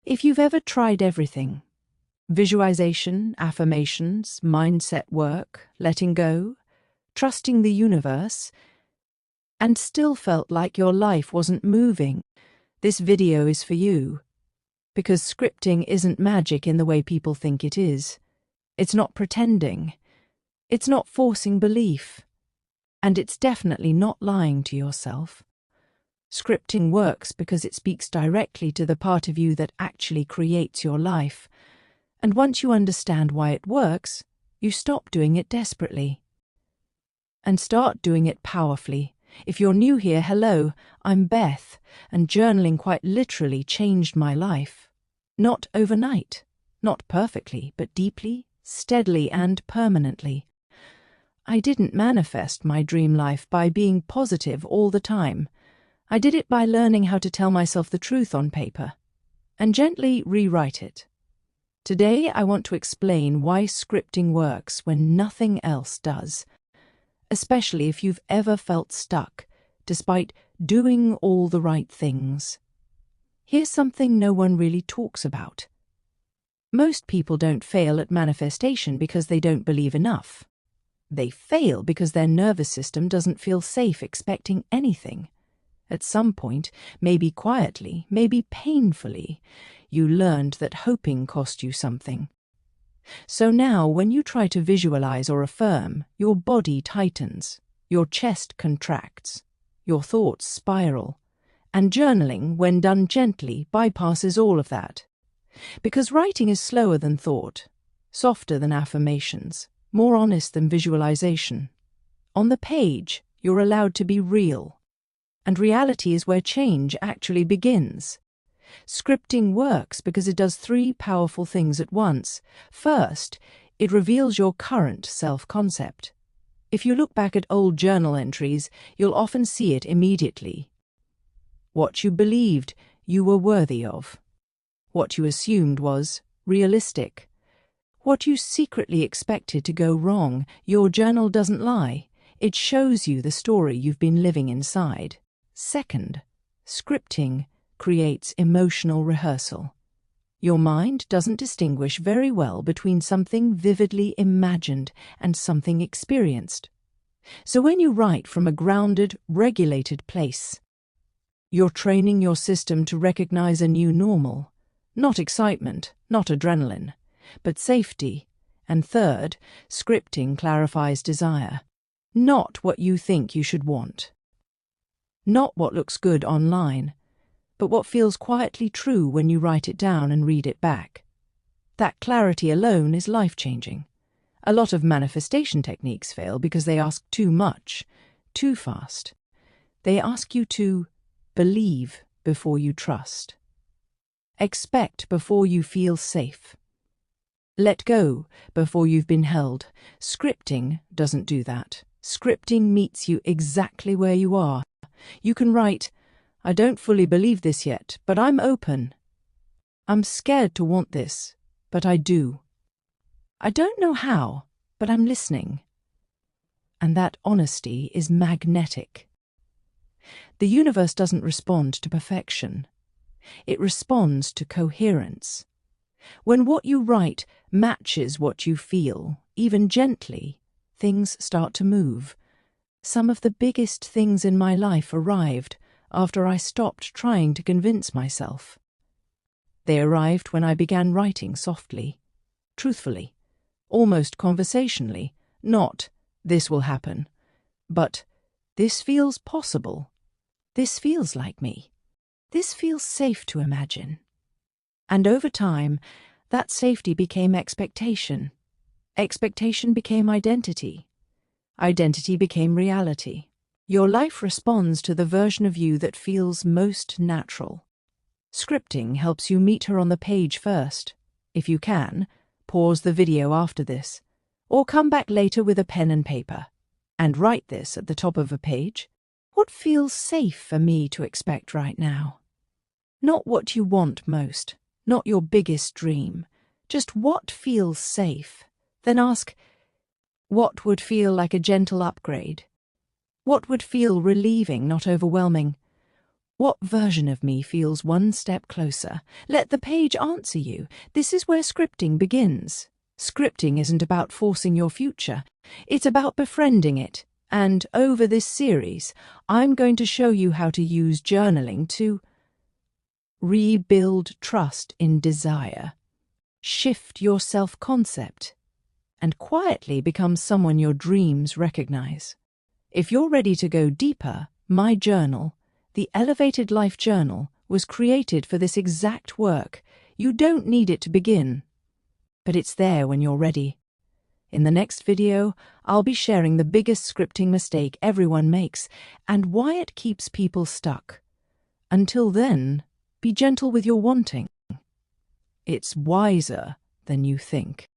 If you've ever tried everything, visualization, affirmations, mindset work, letting go, trusting the universe, and still felt like your life wasn't moving, this video is for you. Because scripting isn't magic in the way people think it is. It's not pretending. It's not forcing belief. And it's definitely not lying to yourself. Scripting works because it speaks directly to the part of you that actually creates your life. And once you understand why it works, you stop doing it desperately. And start doing it powerfully. If you're new here, hello, I'm Beth, and journaling quite literally changed my life. Not overnight, not perfectly, but deeply, steadily, and permanently. I didn't manifest my dream life by being positive all the time. I did it by learning how to tell myself the truth on paper and gently rewrite it. Today, I want to explain why scripting works when nothing else does, especially if you've ever felt stuck, despite doing all the right things. Here's something no one really talks about. Most people don't fail at manifestation because they don't believe enough. They fail because their nervous system doesn't feel safe expecting anything. At some point, maybe quietly, maybe painfully, you learned that hoping cost you something. So now, when you try to visualize or affirm, your body tightens, your chest contracts, your thoughts spiral, and journaling, when done gently, bypasses all of that. Because writing is slower than thought, softer than affirmations, more honest than visualization. On the page, you're allowed to be real. And reality is where change actually begins. Scripting works because it does three powerful things at once. First, it reveals your current self-concept. If you look back at old journal entries, you'll often see it immediately. What you believed you were worthy of. What you assumed was realistic. What you secretly expected to go wrong. Your journal doesn't lie. It shows you the story you've been living inside. Second, scripting creates emotional rehearsal. Your mind doesn't distinguish very well between something vividly imagined and something experienced. So when you write from a grounded, regulated place, you're training your system to recognize a new normal. Not excitement, not adrenaline, but safety. And third, scripting clarifies desire. Not what you think you should want. Not what looks good online, but what feels quietly true when you write it down and read it back. That clarity alone is life-changing. A lot of manifestation techniques fail because they ask too much, too fast. They ask you to believe before you trust. Expect before you feel safe. Let go before you've been held. Scripting doesn't do that. Scripting meets you exactly where you are. You can write, I don't fully believe this yet, but I'm open. I'm scared to want this, but I do. I don't know how, but I'm listening. And that honesty is magnetic. The universe doesn't respond to perfection. It responds to coherence. When what you write matches what you feel, even gently, things start to move. Some of the biggest things in my life arrived after I stopped trying to convince myself. They arrived when I began writing softly, truthfully, almost conversationally, not, this will happen, but, this feels possible. This feels like me. This feels safe to imagine. And over time, that safety became expectation. Expectation became identity. Identity became reality. Your life responds to the version of you that feels most natural. Scripting helps you meet her on the page first. If you can, pause the video after this, or come back later with a pen and paper, and write this at the top of a page. What feels safe for me to expect right now? Not what you want most, not your biggest dream, just what feels safe. Then ask, what would feel like a gentle upgrade? What would feel relieving, not overwhelming? What version of me feels one step closer? Let the page answer you. This is where scripting begins. Scripting isn't about forcing your future. It's about befriending it. And over this series, I'm going to show you how to use journaling to rebuild trust in desire, shift your self-concept, and quietly become someone your dreams recognize. If you're ready to go deeper, my journal, the Elevated Life Journal, was created for this exact work. You don't need it to begin, but it's there when you're ready. In the next video, I'll be sharing the biggest scripting mistake everyone makes and why it keeps people stuck. Until then, be gentle with your wanting. It's wiser than you think.